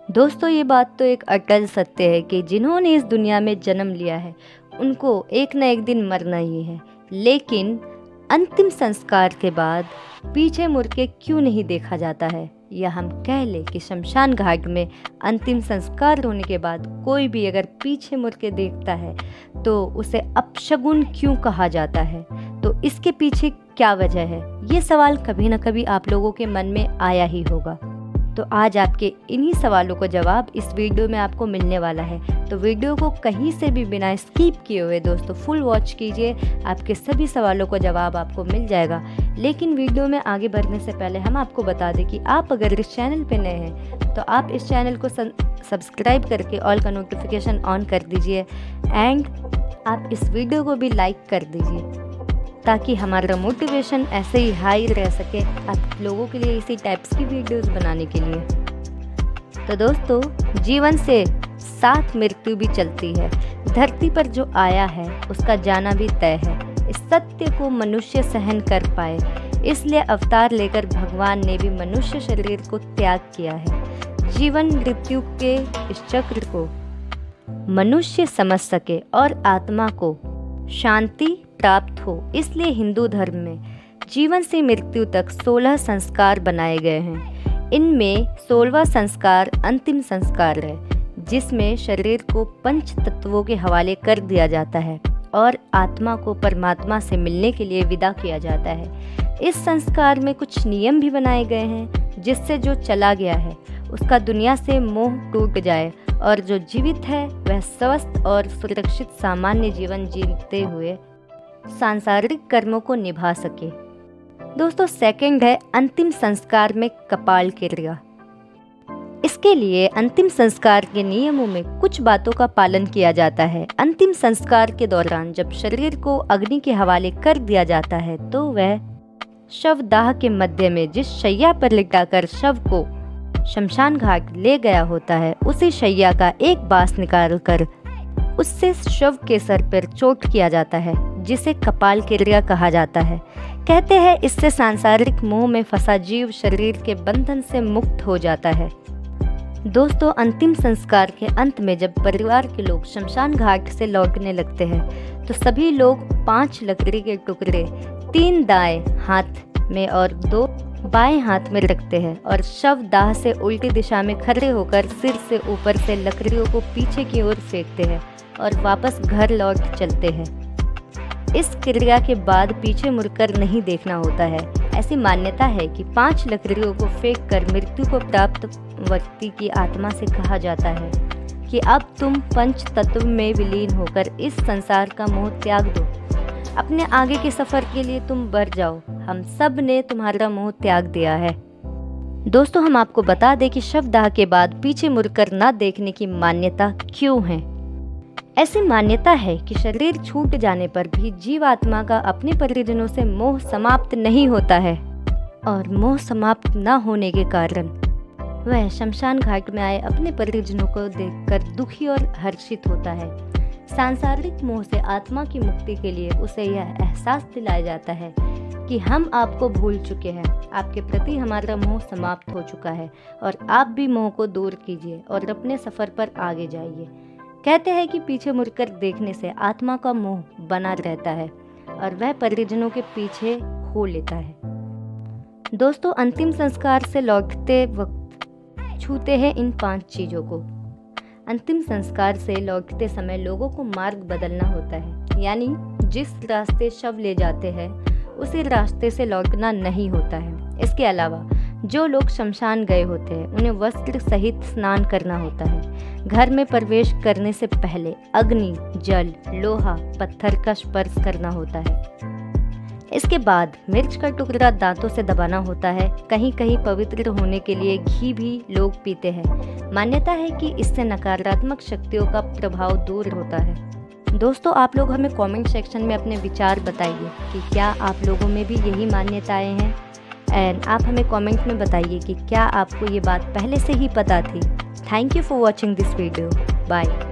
दोस्तों, ये बात तो एक अटल सत्य है कि जिन्होंने इस दुनिया में जन्म लिया है उनको एक न एक दिन मरना ही है। लेकिन अंतिम संस्कार के बाद पीछे मुड़ के क्यों नहीं देखा जाता है, या हम कह लें कि शमशान घाट में अंतिम संस्कार होने के बाद कोई भी अगर पीछे मुड़ के देखता है तो उसे अपशगुन क्यों कहा जाता है। तो इसके पीछे क्या वजह है, ये सवाल कभी ना कभी आप लोगों के मन में आया ही होगा। तो आज आपके इन्हीं सवालों का जवाब इस वीडियो में आपको मिलने वाला है। तो वीडियो को कहीं से भी बिना स्किप किए हुए दोस्तों फुल वॉच कीजिए, आपके सभी सवालों का जवाब आपको मिल जाएगा। लेकिन वीडियो में आगे बढ़ने से पहले हम आपको बता दें कि आप अगर इस चैनल पे नए हैं तो आप इस चैनल को सब्सक्राइब करके ऑल का नोटिफिकेशन ऑन कर दीजिए एंड आप इस वीडियो को भी लाइक कर दीजिए ताकि हमारा मोटिवेशन ऐसे ही हाई रह सके आप लोगों के लिए इसी टाइप्स की वीडियोस बनाने के लिए। तो दोस्तों, जीवन से साथ मृत्यु भी चलती है। धरती पर जो आया है उसका जाना भी तय है। इस सत्य को मनुष्य सहन कर पाए, इसलिए अवतार लेकर भगवान ने भी मनुष्य शरीर को त्याग किया है। जीवन मृत्यु के इस चक्र को मनुष्य समझ सके और आत्मा को शांति प्राप्त हो, इसलिए हिंदू धर्म में जीवन से मृत्यु तक 16 संस्कार बनाए गए हैं। इनमें 16वां संस्कार अंतिम संस्कार है, जिसमें शरीर को पंच तत्वों के हवाले कर दिया जाता है और आत्मा को परमात्मा से मिलने के लिए विदा किया जाता है। इस संस्कार में कुछ नियम भी बनाए गए हैं जिससे जो चला गया है उसका दुनिया से मोह टूट जाए और जो जीवित है वह स्वस्थ और सुरक्षित सामान्य जीवन जीते हुए सांसारिक कर्मों को निभा सके। दोस्तों, सेकंड है अंतिम संस्कार में कपाल क्रिया। इसके लिए अंतिम संस्कार के नियमों में कुछ बातों का पालन किया जाता है। अंतिम संस्कार के दौरान जब शरीर को अग्नि के हवाले कर दिया जाता है तो वह शवदाह के मध्य में जिस शैया पर लिटाकर शव को शमशान घाट ले गया होता है उसी शैया का एक बांस निकालकर उससे शव के सर पर चोट किया जाता है, जिसे कपाल क्रिया कहा जाता है। कहते हैं इससे सांसारिक मोह में फंसा जीव शरीर के बंधन से मुक्त हो जाता है। दोस्तों, अंतिम संस्कार के अंत में जब परिवार के लोग शमशान घाट से लौटने लगते हैं तो सभी लोग 5 लकड़ी के टुकड़े 3 दाएं हाथ में और 2 बाएं हाथ में रखते हैं और शव दाह से उल्टी दिशा में खड़े होकर सिर से ऊपर से लकड़ियों को पीछे की ओर फेंकते हैं और वापस घर लौट चलते हैं। इस क्रिया के बाद पीछे मुड़कर नहीं देखना होता है। ऐसी मान्यता है कि 5 लकड़ियों को फेंककर मृत्यु को प्राप्त व्यक्ति की आत्मा से कहा जाता है कि अब तुम पंच तत्व में विलीन होकर इस संसार का मोह त्याग दो। अपने आगे के सफर के लिए तुम बढ़ जाओ, हम सब ने तुम्हारा मोह त्याग दिया है। दोस्तों, हम आपको बता दें कि शवदाह के बाद पीछे मुड़कर ना देखने की मान्यता क्यों है। ऐसी मान्यता है कि शरीर छूट जाने पर भी जीवात्मा का अपने परिजनों से मोह समाप्त नहीं होता है और मोह समाप्त न होने के कारण वह शमशान घाट में आए अपने परिजनों को देखकर दुखी और हर्षित होता है। सांसारिक मोह से आत्मा की मुक्ति के लिए उसे यह एहसास दिलाया जाता है कि हम आपको भूल चुके हैं, आपके प्रति हमारा मोह समाप्त हो चुका है और आप भी मोह को दूर कीजिए और अपने सफर पर आगे जाइए। कहते हैं कि पीछे मुड़कर देखने से आत्मा का मोह बना रहता है और वह परिजनों के पीछे हो लेता है। दोस्तों, अंतिम संस्कार से लौटते वक्त छूते हैं इन 5 चीज़ों को। अंतिम संस्कार से लौटते समय लोगों को मार्ग बदलना होता है, यानी जिस रास्ते शव ले जाते हैं उसी रास्ते से लौटना नहीं होता है। इसके अलावा जो लोग शमशान गए होते हैं उन्हें वस्त्र सहित स्नान करना होता है। घर में प्रवेश करने से पहले अग्नि, जल, लोहा, पत्थर का स्पर्श करना होता है। इसके बाद मिर्च का टुकड़ा दांतों से दबाना होता है। कहीं कहीं पवित्र होने के लिए घी भी लोग पीते हैं। मान्यता है कि इससे नकारात्मक शक्तियों का प्रभाव दूर होता है। दोस्तों, आप लोग हमें कमेंट सेक्शन में अपने विचार बताइए कि क्या आप लोगों में भी यही मान्यताएं हैं एंड आप हमें कमेंट में बताइए कि क्या आपको ये बात पहले से ही पता थी। Thank you for watching this video. Bye.